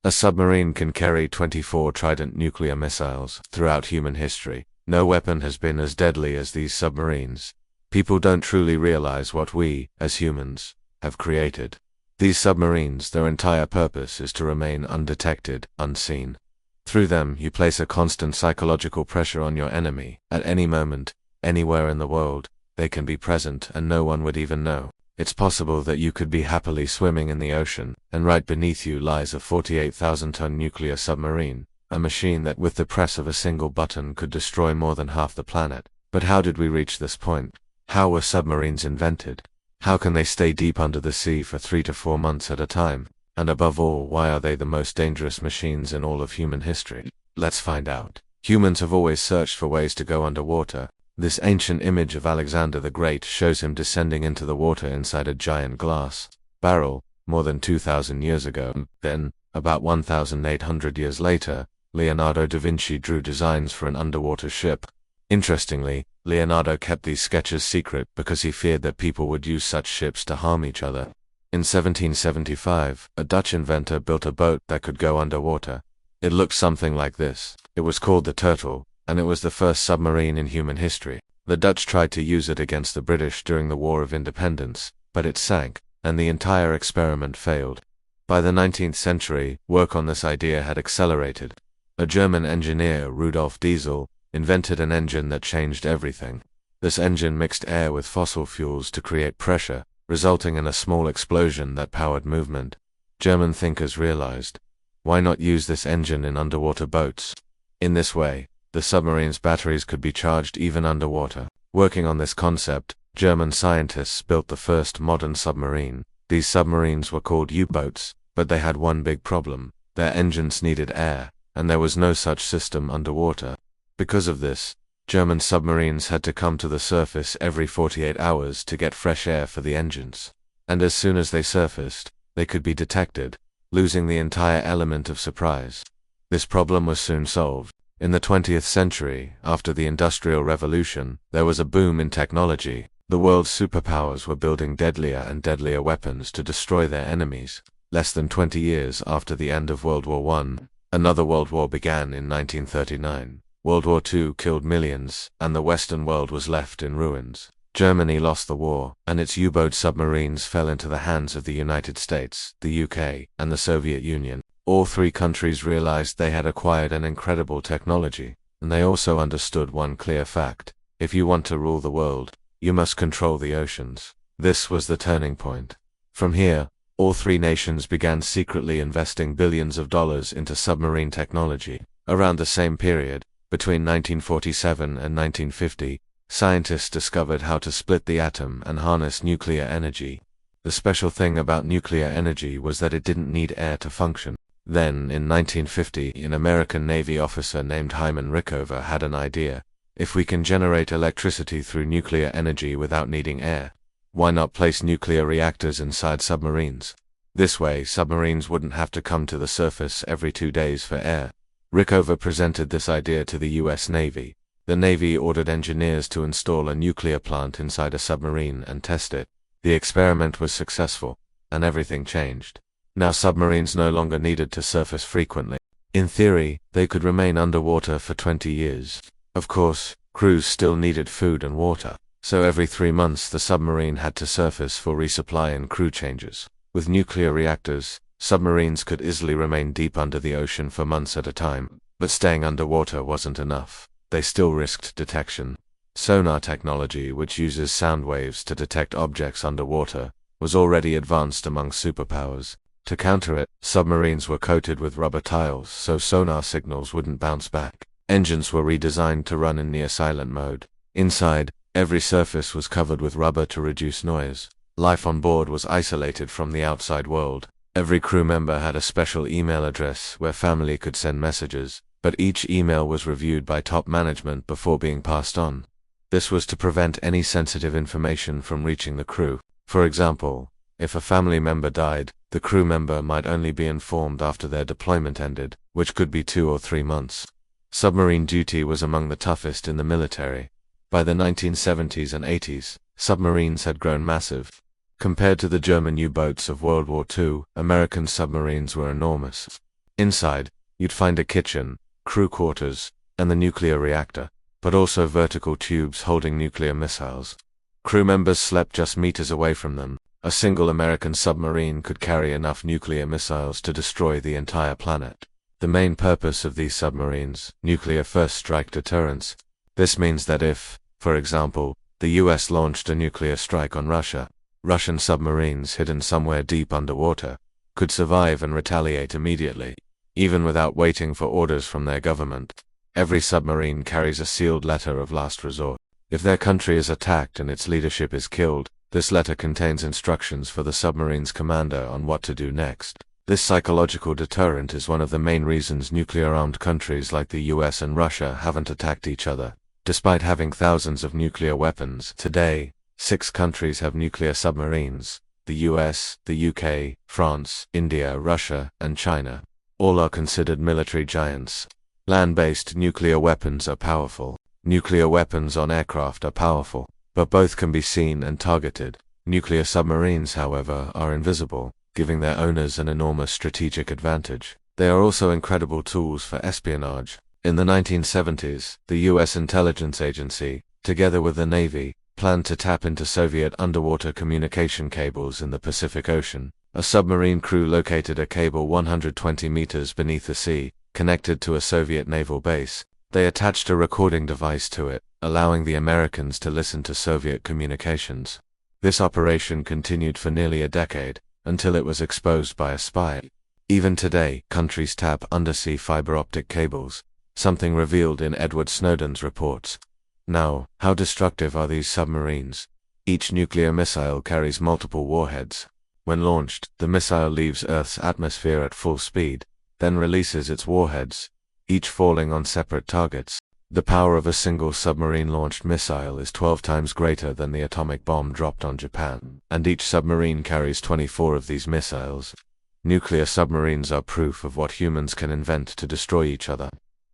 A submarine can carry 24 Trident nuclear missiles. Throughout human history, no weapon has been as deadly as these submarines. People don't truly realize what we, as humans, have created. These submarines, their entire purpose is to remain undetected, unseen. Through them, you place a constant psychological pressure on your enemy. At any moment, anywhere in the world, they can be present and no one would even know. It's possible that you could be happily swimming in the ocean, and right beneath you lies a 48,000-ton nuclear submarine, a machine that with the press of a single button could destroy more than half the planet. But how did we reach this point? How were submarines invented? How can they stay deep under the sea for 3 to 4 months at a time? And above all, why are they the most dangerous machines in all of human history? Let's find out. Humans have always searched for ways to go underwater. This ancient image of Alexander the Great shows him descending into the water inside a giant glass barrel, more than 2,000 years ago. Then, about 1,800 years later, Leonardo da Vinci drew designs for an underwater ship. Interestingly, Leonardo kept these sketches secret because he feared that people would use such ships to harm each other. In 1775, a Dutch inventor built a boat that could go underwater. It looked something like this. It was called the Turtle, and it was the first submarine in human history. The Dutch tried to use it against the British during the War of Independence, but it sank, and the entire experiment failed. By the 19th century, work on this idea had accelerated. A German engineer, Rudolf Diesel, invented an engine that changed everything. This engine mixed air with fossil fuels to create pressure, resulting in a small explosion that powered movement. German thinkers realized, why not use this engine in underwater boats? In this way, the submarine's batteries could be charged even underwater. Working on this concept, German scientists built the first modern submarine. These submarines were called U-boats, but they had one big problem. Their engines needed air, and there was no such system underwater. Because of this, German submarines had to come to the surface every 48 hours to get fresh air for the engines. And as soon as they surfaced, they could be detected, losing the entire element of surprise. This problem was soon solved. In the 20th century, after the Industrial Revolution, there was a boom in technology. The world's superpowers were building deadlier and deadlier weapons to destroy their enemies. Less than 20 years after the end of World War I, another World War began in 1939. World War II killed millions, and the Western world was left in ruins. Germany lost the war, and its U-boat submarines fell into the hands of the United States, the UK, and the Soviet Union. All three countries realized they had acquired an incredible technology, and they also understood one clear fact. If you want to rule the world, you must control the oceans. This was the turning point. From here, all three nations began secretly investing billions of dollars into submarine technology. Around the same period, between 1947 and 1950, scientists discovered how to split the atom and harness nuclear energy. The special thing about nuclear energy was that it didn't need air to function. Then, in 1950, an American Navy officer named Hyman Rickover had an idea. If we can generate electricity through nuclear energy without needing air, why not place nuclear reactors inside submarines? This way, submarines wouldn't have to come to the surface every 2 days for air. Rickover presented this idea to the US Navy. The Navy ordered engineers to install a nuclear plant inside a submarine and test it. The experiment was successful, and everything changed. Now submarines no longer needed to surface frequently. In theory, they could remain underwater for 20 years. Of course, crews still needed food and water, so every 3 months the submarine had to surface for resupply and crew changes. With nuclear reactors, submarines could easily remain deep under the ocean for months at a time, but staying underwater wasn't enough. They still risked detection. Sonar technology, which uses sound waves to detect objects underwater, was already advanced among superpowers. To counter it, submarines were coated with rubber tiles so sonar signals wouldn't bounce back. Engines were redesigned to run in near-silent mode. Inside, every surface was covered with rubber to reduce noise. Life on board was isolated from the outside world. Every crew member had a special email address where family could send messages, but each email was reviewed by top management before being passed on. This was to prevent any sensitive information from reaching the crew. For example, if a family member died, the crew member might only be informed after their deployment ended, which could be 2 or 3 months. Submarine duty was among the toughest in the military. By the 1970s and 80s, submarines had grown massive. Compared to the German U-boats of World War II, American submarines were enormous. Inside, you'd find a kitchen, crew quarters, and the nuclear reactor, but also vertical tubes holding nuclear missiles. Crew members slept just meters away from them. A single American submarine could carry enough nuclear missiles to destroy the entire planet. The main purpose of these submarines, nuclear first strike deterrence. This means that if, for example, the US launched a nuclear strike on Russia, Russian submarines hidden somewhere deep underwater could survive and retaliate immediately, even without waiting for orders from their government. Every submarine carries a sealed letter of last resort. If their country is attacked and its leadership is killed, this letter contains instructions for the submarine's commander on what to do next. This psychological deterrent is one of the main reasons nuclear-armed countries like the US and Russia haven't attacked each other. Despite having thousands of nuclear weapons, today, 6 countries have nuclear submarines: the US, the UK, France, India, Russia, and China. All are considered military giants. Land-based nuclear weapons are powerful. Nuclear weapons on aircraft are powerful, but both can be seen and targeted. Nuclear submarines, however, are invisible, giving their owners an enormous strategic advantage. They are also incredible tools for espionage. In the 1970s, the US intelligence agency, together with the Navy, planned to tap into Soviet underwater communication cables in the Pacific Ocean. A submarine crew located a cable 120 meters beneath the sea, connected to a Soviet naval base. They attached a recording device to it, allowing the Americans to listen to Soviet communications. This operation continued for nearly a decade, until it was exposed by a spy. Even today, countries tap undersea fiber optic cables, something revealed in Edward Snowden's reports. Now, how destructive are these submarines? Each nuclear missile carries multiple warheads. When launched, the missile leaves Earth's atmosphere at full speed, then releases its warheads, each falling on separate targets. The power of a single submarine-launched missile is 12 times greater than the atomic bomb dropped on Japan, and each submarine carries 24 of these missiles. Nuclear submarines are proof of what humans can invent to destroy each other,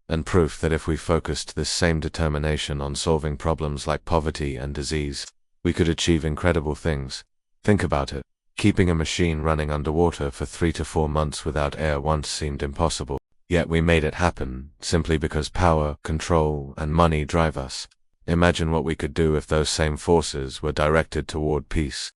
and proof that if we focused this same determination on solving problems like poverty and disease, we could achieve incredible things. Think about it. Keeping a machine running underwater for 3 to 4 months without air once seemed impossible. Yet we made it happen, simply because power, control, and money drive us. Imagine what we could do if those same forces were directed toward peace.